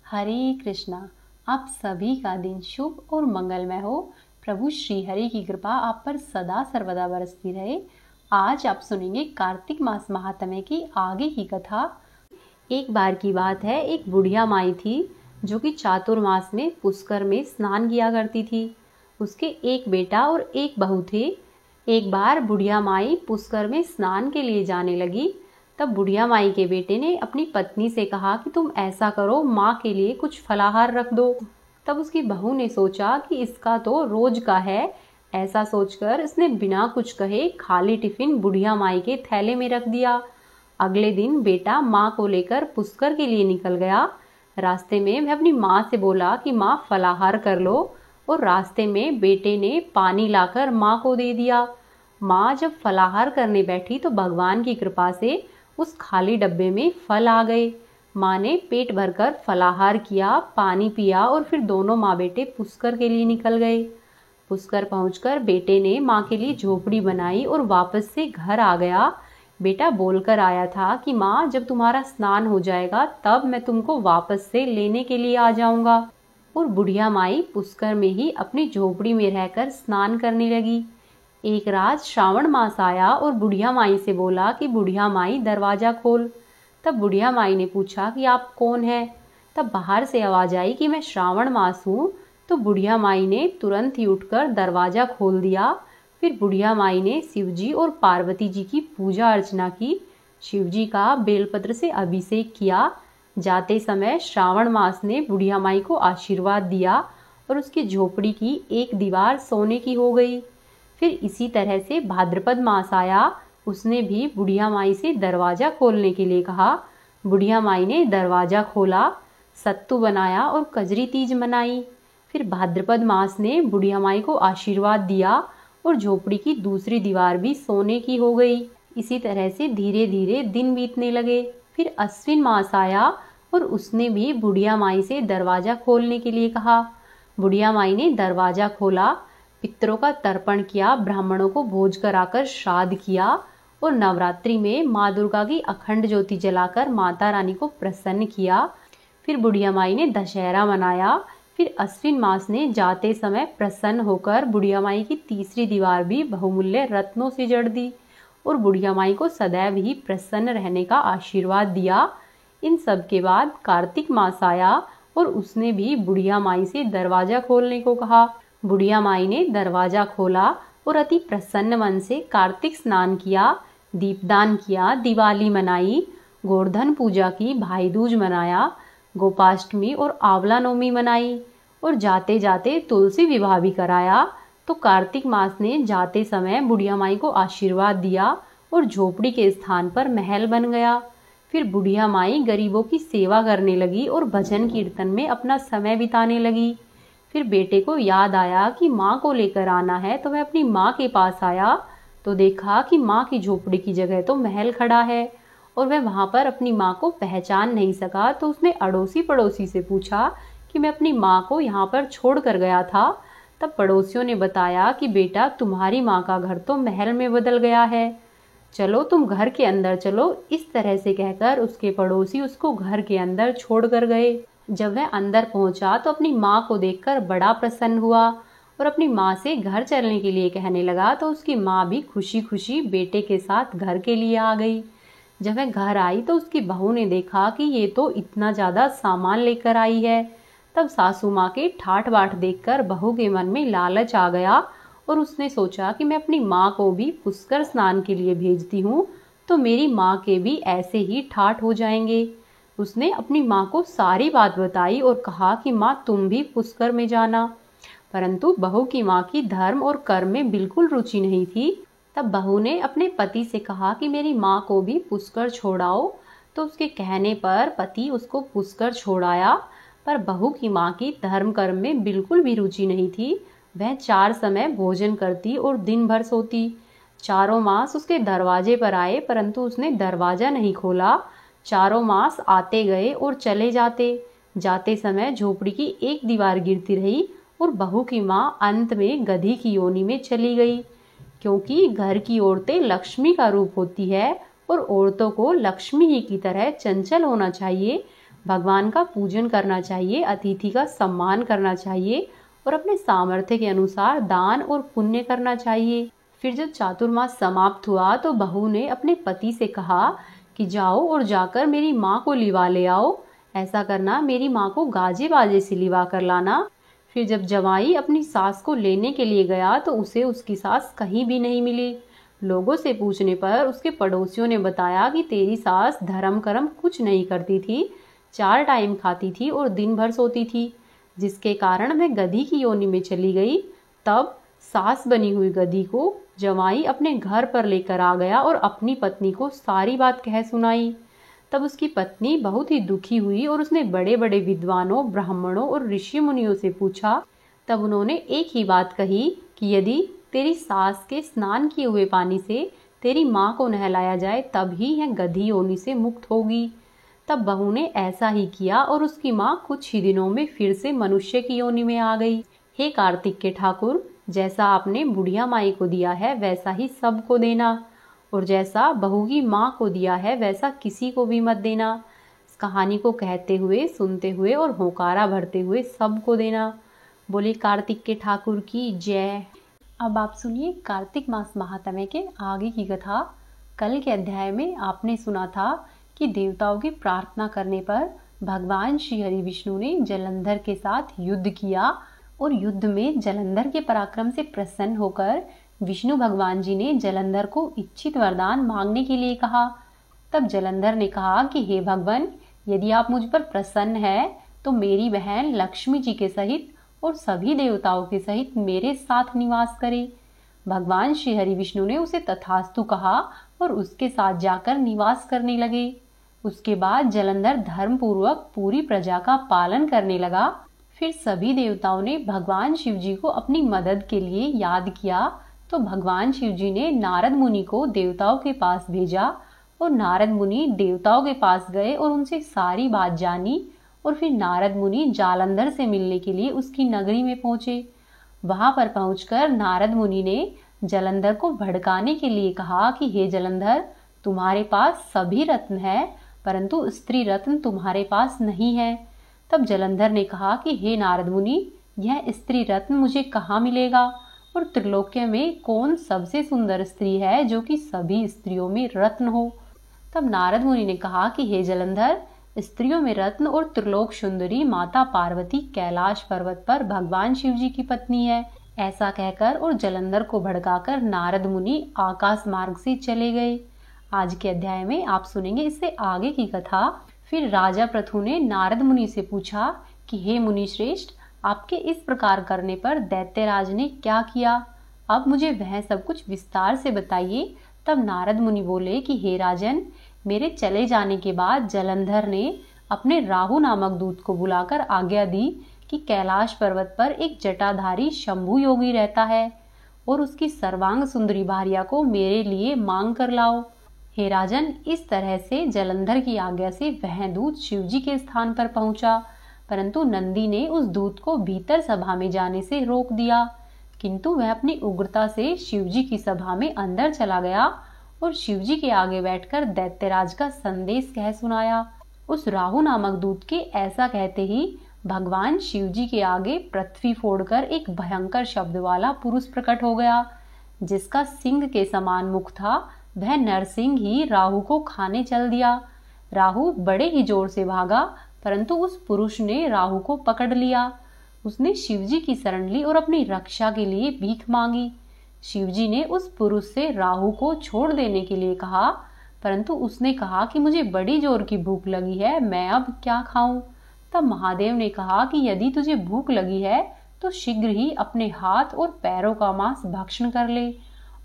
हरे कृष्णा। आप सभी का दिन शुभ और मंगलमय हो। प्रभु श्री हरि की कृपा आप पर सदा सर्वदा बरसती रहे। आज आप सुनेंगे कार्तिक मास महात्म्य की आगे की कथा। एक बार की बात है, एक बुढ़िया माई थी जो कि चातुर्मास में पुष्कर में स्नान किया करती थी। उसके एक बेटा और एक बहू थे। एक बार बुढ़िया माई पुष्कर में स्नान के लिए जाने लगी। तब बुढ़िया माई के बेटे ने अपनी पत्नी से कहा कि तुम ऐसा करो, माँ के लिए कुछ फलाहार रख दो। तब उसकी बहू ने सोचा कि इसका तो रोज का है। ऐसा सोचकर इसने बिना कुछ कहे खाली टिफिन बुढ़िया माई के थैले में रख दिया। अगले दिन बेटा माँ को लेकर पुष्कर के लिए निकल गया। रास्ते में वह अपनी माँ से बोला कि माँ फलाहार कर लो, और रास्ते में बेटे ने पानी लाकर माँ को दे दिया। माँ जब फलाहार करने बैठी तो भगवान की कृपा से उस खाली डब्बे में फल आ गए। माँ ने पेट भरकर फलाहार किया, पानी पिया और फिर दोनों माँ बेटे पुष्कर के लिए निकल गए। पुष्कर पहुंचकर बेटे ने माँ के लिए झोपड़ी बनाई और वापस से घर आ गया। बेटा बोलकर आया था कि माँ, जब तुम्हारा स्नान हो जाएगा तब मैं तुमको वापस से लेने के लिए आ जाऊंगा। और बुढ़िया माई पुष्कर में ही अपनी झोपड़ी में रहकर स्नान करने लगी। एक रात श्रावण मास आया और बुढ़िया माई से बोला कि बुढ़िया माई दरवाजा खोल। तब बुढ़िया माई ने पूछा कि आप कौन हैं? तब बाहर से आवाज आई कि मैं श्रावण मास हूँ। तो बुढ़िया माई ने तुरंत ही उठकर दरवाजा खोल दिया। फिर बुढ़िया माई ने शिवजी और पार्वती जी की पूजा अर्चना की। शिवजी का बेलपत्र से अभिषेक किया। जाते समय श्रावण मास ने बुढ़िया माई को आशीर्वाद दिया और उसकी झोपड़ी की एक दीवार सोने की हो गई। फिर इसी तरह से भाद्रपद मास आया। उसने भी बुढ़िया माई से दरवाजा खोलने के लिए कहा। बुढ़िया माई ने दरवाजा खोला, सत्तू बनाया और कजरी तीज मनाई। फिर भाद्रपद मास ने बुढ़िया माई को आशीर्वाद दिया और झोपड़ी की दूसरी दीवार भी सोने की हो गई। इसी तरह से धीरे धीरे दिन बीतने लगे। फिर अश्विन मास आया और उसने भी बुढ़िया माई से दरवाजा खोलने के लिए कहा। बुढ़िया माई ने दरवाजा खोला, पितरों का तर्पण किया, ब्राह्मणों को भोज कराकर श्राद्ध किया और नवरात्रि में माँ दुर्गा की अखंड ज्योति जलाकर माता रानी को प्रसन्न किया। फिर बुढ़िया माई ने दशहरा मनाया। फिर अश्विन मास ने जाते समय प्रसन्न होकर बुढ़िया माई की तीसरी दीवार भी बहुमूल्य रत्नों से जड़ दी और बुढ़िया माई को सदैव ही प्रसन्न रहने का आशीर्वाद दिया। इन सब के बाद कार्तिक मास आया और उसने भी बुढ़िया माई से दरवाजा खोलने को कहा। बुढ़िया माई ने दरवाजा खोला और अति प्रसन्न मन से कार्तिक स्नान किया, दीपदान किया, दिवाली मनाई, गोवर्धन पूजा की, भाई दूज मनाया, गोपाष्टमी और आंवला नवमी मनाई और जाते जाते तुलसी विवाह भी कराया। तो कार्तिक मास ने जाते समय बुढ़िया माई को आशीर्वाद दिया और झोपड़ी के स्थान पर महल बन गया। फिर बुढ़िया माई गरीबों की सेवा करने लगी और भजन कीर्तन में अपना समय बिताने लगी। फिर बेटे को याद आया कि माँ को लेकर आना है, तो वह अपनी माँ के पास आया तो देखा कि माँ की झोपड़ी की जगह तो महल खड़ा है और वह वहाँ पर अपनी माँ को पहचान नहीं सका। तो उसने अड़ोसी पड़ोसी से पूछा कि मैं अपनी माँ को यहाँ पर छोड़ कर गया था। तब पड़ोसियों ने बताया कि बेटा, तुम्हारी माँ का घर तो महल में बदल गया है, चलो तुम घर के अंदर चलो। इस तरह से कहकर उसके पड़ोसी उसको घर के अंदर छोड़ कर गए। जब वह अंदर पहुंचा तो अपनी माँ को देखकर बड़ा प्रसन्न हुआ और अपनी माँ से घर चलने के लिए कहने लगा। तो उसकी माँ भी खुशी खुशी बेटे के साथ घर के लिए आ गई। जब वह घर आई तो उसकी बहू ने देखा कि ये तो इतना ज़्यादा सामान लेकर आई है। तब सासू माँ के ठाठ बाट देखकर बहू के मन में लालच आ गया और उसने सोचा कि मैं अपनी माँ को भी पुष्कर स्नान के लिए भेजती हूँ तो मेरी माँ के भी ऐसे ही ठाठ हो जाएंगे। उसने अपनी माँ को सारी बात बताई और कहा कि माँ, तुम भी पुष्कर में जाना। परंतु बहू की माँ की धर्म और कर्म में बिल्कुल रुचि नहीं थी। तब बहू ने अपने पति से कहा कि मेरी माँ को भी पुष्कर छोड़ाओ। तो उसके कहने पर पति उसको पुष्कर छोड़ाया। पर बहू की माँ की धर्म कर्म में बिल्कुल भी रुचि नहीं थी। वह 4 समय भोजन करती और दिन भर सोती। चारों मास उसके दरवाजे पर आए परंतु उसने दरवाजा नहीं खोला। चारों मास आते गए और चले जाते। जाते समय झोपड़ी की एक दीवार गिरती रही और बहू की माँ अंत में गधी की योनि में चली गई। क्योंकि घर की औरतें लक्ष्मी का रूप होती है और औरतों को लक्ष्मी ही की तरह चंचल होना चाहिए, भगवान का पूजन करना चाहिए, अतिथि का सम्मान करना चाहिए और अपने सामर्थ्य के अनुसार दान और पुण्य करना चाहिए। फिर जब चातुर्मास समाप्त हुआ तो बहू ने अपने पति से कहा कि जाओ और जाकर मेरी माँ को लिवा ले आओ। ऐसा करना, मेरी माँ को गाजे बाजे से लिवा कर लाना। फिर जब जवाई अपनी सास को लेने के लिए गया तो उसे उसकी सास कहीं भी नहीं मिली। लोगों से पूछने पर उसके पड़ोसियों ने बताया कि तेरी सास धर्म कर्म कुछ नहीं करती थी, 4 टाइम खाती थी और दिन भर सोती थी, जिसके कारण मैं गधी की योनि में चली गई। तब सास बनी हुई गधी को जवाई अपने घर पर लेकर आ गया और अपनी पत्नी को सारी बात कह सुनाई। तब उसकी पत्नी बहुत ही दुखी हुई और उसने बड़े बड़े विद्वानों, ब्राह्मणों और ऋषि मुनियों से पूछा। तब उन्होंने एक ही बात कही कि यदि तेरी सास के स्नान किए हुए पानी से तेरी माँ को नहलाया जाए तब ही यह गधी योनि से मुक्त होगी। तब बहू ने ऐसा ही किया और उसकी माँ कुछ ही दिनों में फिर से मनुष्य की योनि में आ गई। हे कार्तिक के ठाकुर, जैसा आपने बुढ़िया माई को दिया है वैसा ही सबको देना, और जैसा बहू की माँ को दिया है वैसा किसी को भी मत देना। इस कहानी को कहते हुए, सुनते हुए और होकारा भरते हुए सबको देना। बोले कार्तिक के ठाकुर की जय। अब आप सुनिए कार्तिक मास महात्म्य के आगे की कथा। कल के अध्याय में आपने सुना था कि देवताओं की प्रार्थना करने पर भगवान श्री हरि विष्णु ने जलंधर के साथ युद्ध किया और युद्ध में जलंधर के पराक्रम से प्रसन्न होकर विष्णु भगवान जी ने जलंधर को इच्छित वरदान मांगने के लिए कहा। तब जलंधर ने कहा कि हे भगवान, यदि आप मुझ पर प्रसन्न हैं तो मेरी बहन लक्ष्मी जी के सहित और सभी देवताओं के सहित मेरे साथ निवास करे। भगवान श्री हरि विष्णु ने उसे तथास्तु कहा और उसके साथ जाकर निवास करने लगे। उसके बाद जलंधर धर्म पूर्वक पूरी प्रजा का पालन करने लगा। फिर सभी देवताओं ने भगवान शिव जी को अपनी मदद के लिए याद किया तो भगवान शिव जी ने नारद मुनि को देवताओं के पास भेजा और नारद मुनि देवताओं के पास गए और उनसे सारी बात जानी। और फिर नारद मुनि जालंधर से मिलने के लिए उसकी नगरी में पहुंचे। वहां पर पहुंचकर नारद मुनि ने जलंधर को भड़काने के लिए कहा कि हे जलंधर, तुम्हारे पास सभी रत्न है परंतु स्त्री रत्न तुम्हारे पास नहीं है। तब जलंधर ने कहा कि हे नारद मुनि, यह स्त्री रत्न मुझे कहाँ मिलेगा और त्रिलोक्य में कौन सबसे सुंदर स्त्री है जो कि सभी स्त्रियों में रत्न हो। तब नारद मुनि ने कहा कि हे जलंधर, स्त्रियों में रत्न और त्रिलोक सुंदरी माता पार्वती कैलाश पर्वत पर भगवान शिव जी की पत्नी है। ऐसा कहकर और जलंधर को भड़काकर नारद मुनि आकाश मार्ग से चले गए। आज के अध्याय में आप सुनेंगे इससे आगे की कथा। फिर राजा पृथु ने नारद मुनि से पूछा कि हे मुनि श्रेष्ठ, आपके इस प्रकार करने पर दैत्यराज ने क्या किया? अब मुझे वह सब कुछ विस्तार से बताइए। तब नारद मुनि बोले कि हे राजन, मेरे चले जाने के बाद जलंधर ने अपने राहु नामक दूत को बुलाकर आज्ञा दी कि कैलाश पर्वत पर एक जटाधारी शंभु योगी रहता है और उसकी सर्वांग सुंदरी भार्या को मेरे लिए मांग कर लाओ। हे राजन, इस तरह से जलंधर की आज्ञा से वह दूत शिवजी के स्थान पर पहुंचा, परंतु नंदी ने उस दूत को भीतर सभा में जाने से रोक दिया। किंतु वह अपनी उग्रता से शिवजी की सभा में अंदर चला गया और शिवजी के आगे बैठकर दैत्यराज का संदेश कह सुनाया। उस राहु नामक दूत के ऐसा कहते ही भगवान शिवजी के आगे पृथ्वी फोड़कर एक भयंकर शब्द वाला पुरुष प्रकट हो गया, जिसका सिंह के समान मुख था। वह नरसिंह ही राहु को खाने चल दिया। राहु बड़े ही जोर से भागा, परंतु उस पुरुष ने राहु को पकड़ लिया। उसने शिवजी की शरण ली और अपनी रक्षा के लिए भीख मांगी। शिवजी ने उस पुरुष से राहु को छोड़ देने के लिए कहा, परंतु उसने कहा कि मुझे बड़ी जोर की भूख लगी है, मैं अब क्या खाऊं? तब महादेव ने कहा कि यदि तुझे भूख लगी है तो शीघ्र ही अपने हाथ और पैरों का मांस भक्षण कर ले।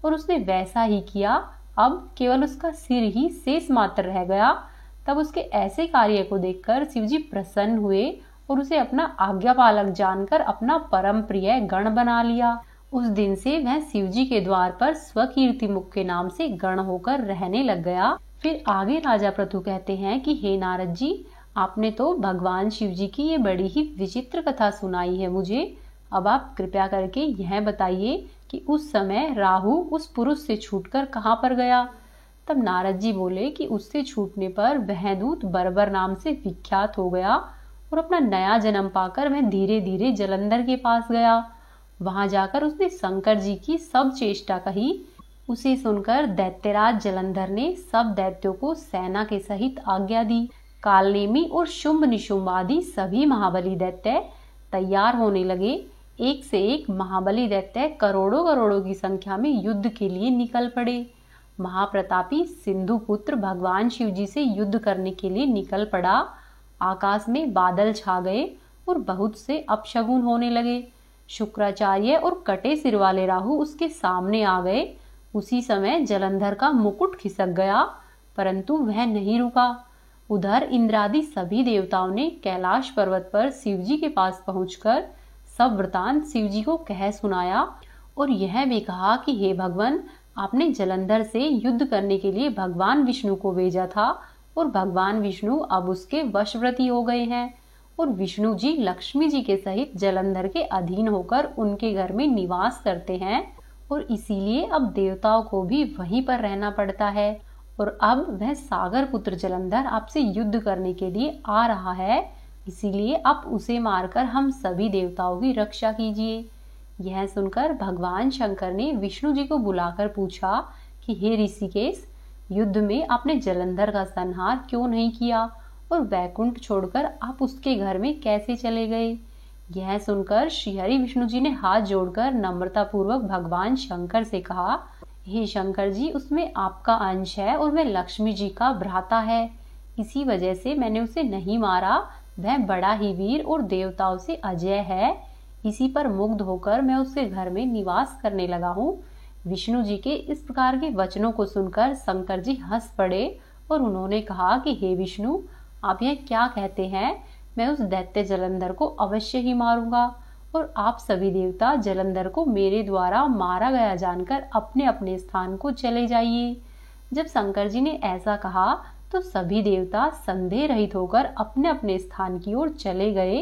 और उसने वैसा ही किया। अब केवल उसका सिर ही शेष मात्र रह गया। तब उसके ऐसे कार्य को देखकर शिवजी प्रसन्न हुए और उसे अपना आज्ञापालक जानकर अपना परम प्रिय गण बना लिया। उस दिन से वह शिवजी के द्वार पर स्वकीर्ति मुख के नाम से गण होकर रहने लग गया। फिर आगे राजा पृथु कहते हैं कि हे नारद जी, आपने तो भगवान शिवजी की ये बड़ी ही विचित्र कथा सुनाई है मुझे। अब आप कृपया करके यह बताइए कि उस समय राहु उस पुरुष से छूटकर कहाँ पर गया। तब नारद जी बोले कि उससे छूटने पर वह दूत बर्बर नाम से विख्यात हो गया और अपना नया जन्म पाकर वह धीरे धीरे जलंधर के पास गया। वहां जाकर उसने शंकर जी की सब चेष्टा कही। उसे सुनकर दैत्यराज जलंधर ने सब दैत्यों को सेना के सहित आज्ञा दी। कालनेमी और शुंभ निशुंभ आदि सभी महाबली दैत्य तैयार होने लगे। एक से एक महाबली दैत्य करोड़ों करोड़ों की संख्या में युद्ध के लिए निकल पड़े। महाप्रतापी सिंधु पुत्र भगवान शिव जी से युद्ध करने के लिए निकल पड़ा। आकाश में बादल छा गए और बहुत से अपशगुन होने लगे। शुक्राचार्य और कटे सिर वाले राहु उसके सामने आ गए। उसी समय जलंधर का मुकुट खिसक गया, परंतु वह नहीं रुका। उधर इंद्रादि सभी देवताओं ने कैलाश पर्वत पर शिव जी के पास पहुंचकर सब वृतांत शिव जी को कह सुनाया और यह भी कहा कि हे भगवान, आपने जलंधर से युद्ध करने के लिए भगवान विष्णु को भेजा था और भगवान विष्णु अब उसके वशव्रती हो गए हैं और विष्णु जी लक्ष्मी जी के सहित जलंधर के अधीन होकर उनके घर में निवास करते हैं और इसीलिए अब देवताओं को भी वहीं पर रहना पड़ता है और अब वह सागर पुत्र जलंधर आपसे युद्ध करने के लिए आ रहा है। इसीलिए आप उसे मारकर हम सभी देवताओं की रक्षा कीजिए। यह सुनकर भगवान शंकर ने विष्णु जी को बुलाकर पूछा कि हे ऋषिकेश, युद्ध में आपने जलंधर का संहार क्यों नहीं किया और वैकुंठ छोड़कर आप उसके घर में कैसे चले गए। यह सुनकर श्रीहरि विष्णु जी ने हाथ जोड़कर नम्रता पूर्वक भगवान शंकर से कहा, हे शंकर जी, उसमें आपका अंश है और वह लक्ष्मी जी का भ्राता है। इसी वजह से मैंने उसे नहीं मारा। वह बड़ा ही वीर और देवताओं से अजय है। इसी पर मुग्ध होकर मैं उसके घर में निवास करने लगा हूँ। विष्णु जी के इस प्रकार के वचनों को सुनकर शंकर जी हंस पड़े और उन्होंने कहा कि हे विष्णु, आप यह क्या कहते हैं। मैं उस दैत्य जलंधर को अवश्य ही मारूंगा और आप सभी देवता जलंधर को मेरे द्वारा मारा गया जानकर अपने अपने स्थान को चले जाइए। जब शंकर जी ने ऐसा कहा तो सभी देवता संदेह रहित होकर अपने अपने स्थान की ओर चले गए।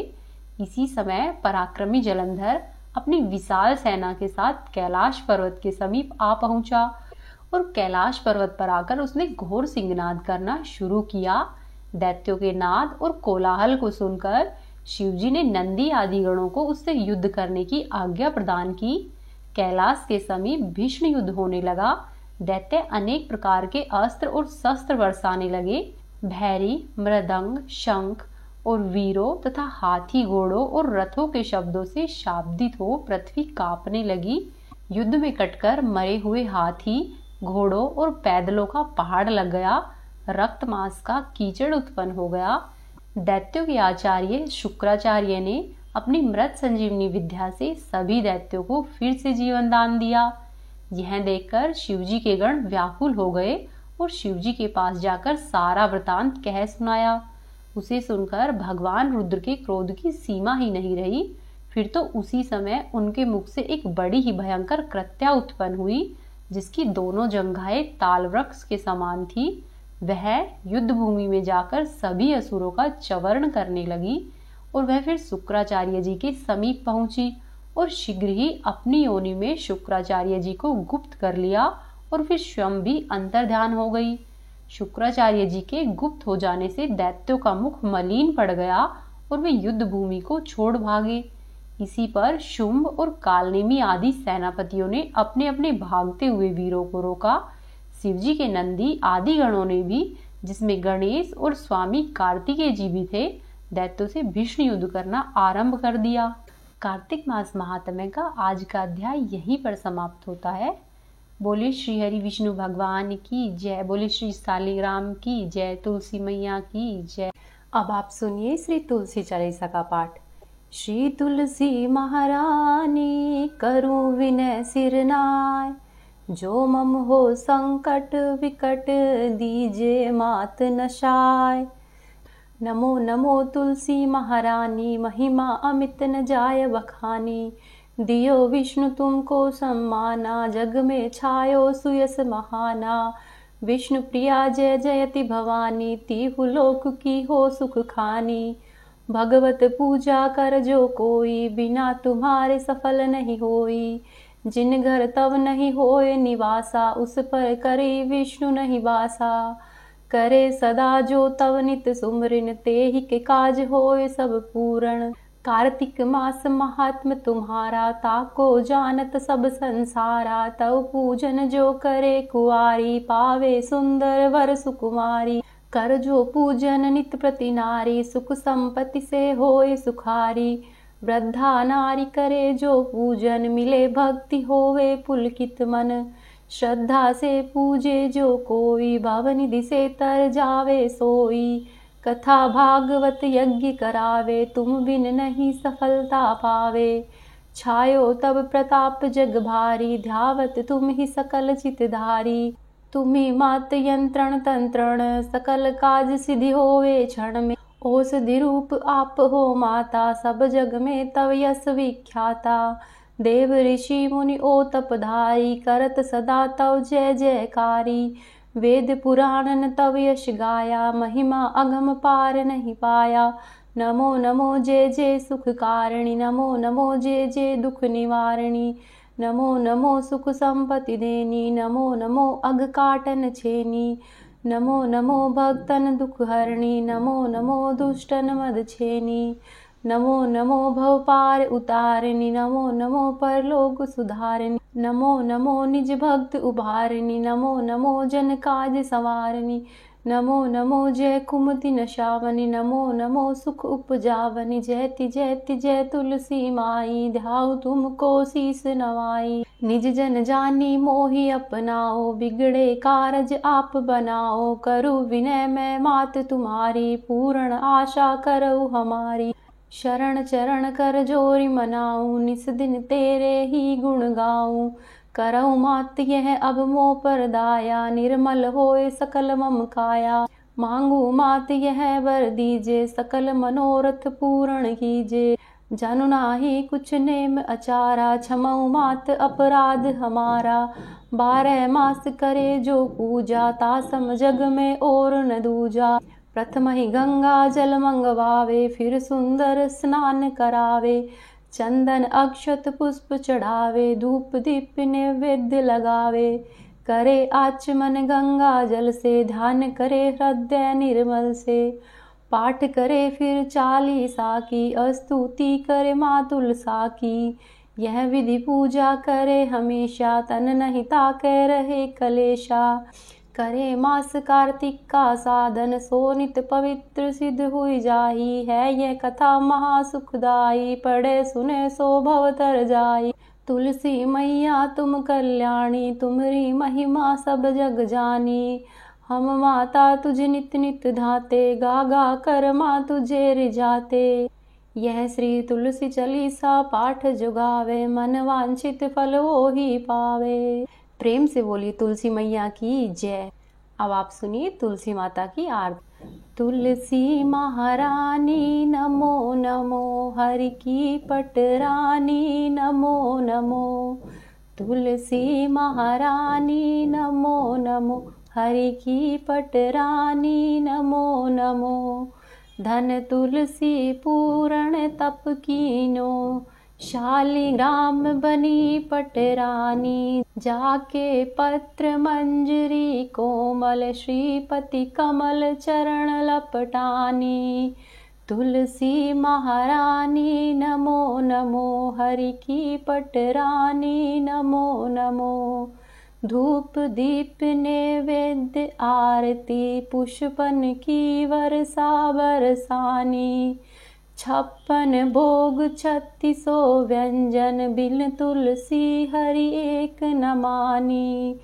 इसी समय पराक्रमी जलंधर अपनी विशाल सेना के साथ कैलाश पर्वत के समीप आ पहुंचा और कैलाश पर्वत पर आकर उसने घोर सिंहनाद करना शुरू किया। दैत्यों के नाद और कोलाहल को सुनकर शिवजी ने नंदी आदि गणों को उससे युद्ध करने की आज्ञा प्रदान की। कैलाश के समीप भीषण युद्ध होने लगा। दैत्य अनेक प्रकार के अस्त्र और शस्त्र बरसाने लगे। भैरी, मृदंग, शंख और वीरों तथा हाथी, घोड़ों और रथों के शब्दों से शाब्दित हो पृथ्वी कांपने लगी। युद्ध में कटकर मरे हुए हाथी, घोड़ों और पैदलों का पहाड़ लग गया। रक्त मांस का कीचड़ उत्पन्न हो गया। दैत्यों के आचार्य शुक्राचार्य ने अपनी मृत संजीवनी विद्या से सभी दैत्यों को फिर से जीवन दान दिया। यह देखकर शिवजी के गण व्याकुल हो गए और शिवजी के पास जाकर सारा वृतांत कह सुनाया। उसे सुनकर भगवान रुद्र के क्रोध की सीमा ही नहीं रही। फिर तो उसी समय उनके मुख से एक बड़ी ही भयंकर कृत्या उत्पन्न हुई, जिसकी दोनों जंघाएं ताल वृक्ष के समान थी। वह युद्ध भूमि में जाकर सभी असुरों का चवर्ण करने लगी और वह फिर शुक्राचार्य जी के समीप पहुंची और शीघ्र ही अपनी योनि में शुक्राचार्य जी को गुप्त कर लिया और फिर स्वयं भी अंतर्ध्यान हो गई। शुक्राचार्य जी के गुप्त हो जाने से दैत्यों का मुख मलिन पड़ गया और वे युद्ध भूमि को छोड़ भागे। इसी पर शुंभ और कालनेमी आदि सेनापतियों ने अपने अपने भागते हुए वीरों को रोका। शिवजी के नंदी आदि गणों ने भी, जिसमें गणेश और स्वामी कार्तिकेय जी भी थे, दैत्यों से भीषण युद्ध करना आरंभ कर दिया। कार्तिक मास महात्म्य का आज का अध्याय यहीं पर समाप्त होता है। बोले श्री हरि विष्णु भगवान की जय। बोले श्री शालिग्राम की जय। तुलसी मैया की जय। अब आप सुनिए श्री तुलसी चालीसा का पाठ। श्री तुलसी महारानी करूं विनय सिरनाय, जो मम हो संकट विकट दीजे मात नशाय। नमो नमो तुलसी महारानी, महिमा अमित न जाय बखानी। दियो विष्णु तुमको सम्माना, जग में छायो सुयस महाना। विष्णु प्रिया जय जयति भवानी, तीहु लोक की हो सुख खानी। भगवत पूजा कर जो कोई, बिना तुम्हारे सफल नहीं होई। जिन घर तव नहीं होए निवासा, उस पर करे विष्णु नहीं वासा। करे सदा जो तव नित सुमरिन, तेहि के काज होए सब पूरण। कार्तिक मास महात्म तुम्हारा, ताको जानत सब संसारा। तव पूजन जो करे कुआरी, पावे सुंदर वर सुकुमारी। कर जो पूजन नित प्रति नारी, सुख संपत्ति से होए सुखारी। वृद्धा नारी करे जो पूजन, मिले भक्ति होवे पुलकित मन। श्रद्धा से पूजे जो कोई, भवनिधि से तर जावे सोई। कथा भागवत यज्ञ करावे, तुम बिन नहीं सफलता पावे। छायो तब प्रताप जग भारी, ध्यावत तुम ही सकल चितधारी। तुम्ही मात यंत्रण तंत्रण, सकल काज सिद्धि होवे क्षण में। औषधि रूप आप हो माता, सब जग में तव यश विख्याता। देव ऋषि मुनि ओ तपधारी, करत सदा तव जय जयकारी। वेद पुराणन तव यश गाया, महिमा अगम पार नहीं पाया। नमो नमो जय जय सुख कारिणी, नमो नमो जय जय दुख निवारिणी। नमो नमो सुख संपत्ति देनी, नमो नमो अघ काटन छेनी। नमो नमो भक्तन दुख हरणी, नमो नमो दुष्टन मद छेनी। नमो नमो भव पार उतारिणी, नमो नमो परलोक सुधारिणी। नमो नमो निज भक्त उभारिणी, नमो नमो जन काज संवारिणी। नमो नमो जय कुमति नशावनी, नमो नमो सुख उपजावनी। जयति जयति जय तुलसी माई, ध्याऊ तुमको शीस नवाई। निज जन जानी मोहि अपनाओ, बिगड़े कारज आप बनाओ। करूँ विनय मैं मात तुम्हारी, पूर्ण आशा करऊ हमारी। शरण चरण कर जोरी मनाऊं, निस दिन तेरे ही गुण गाऊं। करऊं मात यह अब मोह पर दाया, निर्मल होए सकल मम काया। मांगू मात यह वर दीजे, सकल मनोरथ पूर्ण कीजे। जानु नाही कुछ नेम अचारा, क्षमऊ मात अपराध हमारा। 12 मास करे जो पूजा, तासम जग में और न दूजा। प्रथम ही गंगा जल मंगवावे, फिर सुंदर स्नान करावे। चंदन अक्षत पुष्प चढ़ावे, धूप दीप नैवेद्य लगावे। करे आचमन गंगा जल से, ध्यान करे हृदय निर्मल से। पाठ करे फिर 40 की, स्तुति करे माँ तुलसा की। यह विधि पूजा करे हमेशा, तन नहीं ताके रहे कलेशा। करे मास कार्तिक का साधन, सो नित पवित्र सिद्ध हुई जाही। है यह कथा महासुखदाई, पढ़े सुने सो भव तर जाई। तुलसी मैया तुम कल्याणी, तुमरी महिमा सब जग जानी। हम माता तुझे नित नित धाते, गा गा कर माँ तुझे रिझाते। यह श्री तुलसी चालीसा पाठ जो गावे, मन वांछित फल वो ही पावे। प्रेम से बोलिए तुलसी मैया की जय। अब आप सुनिए तुलसी माता की आरती। तुलसी महारानी नमो नमो, हरि की पटरानी नमो नमो। तुलसी महारानी नमो नमो, हरि की पटरानी नमो नमो। धन तुलसी पूर्ण तप कीनो, शालिग्राम बनी पटरानी। जाके पत्र मंजरी कोमल, श्रीपति कमल चरण लपटानी। तुलसी महारानी नमो नमो, हरि की पटरानी नमो नमो। धूप दीप नैवेद्य आरती, पुष्पन की वर्षा बरसानी। 56 भोग 3600 व्यंजन, बिन तुलसी हरि एक न मानी।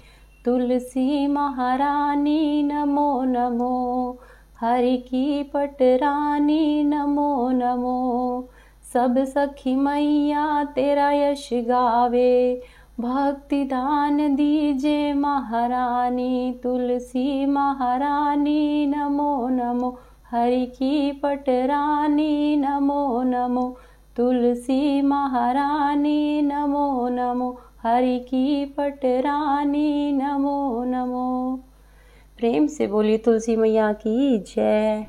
तुलसी महारानी नमो नमो, हरि की पटरानी नमो नमो। सब सखी मैया तेरा यश गावे, भक्ति दान दीजे महारानी। तुलसी महारानी नमो नमो, हरि की पटरानी नमो नमो। तुलसी महारानी नमो नमो, हरि की पटरानी नमो नमो। प्रेम से बोलिए तुलसी मैया की जय।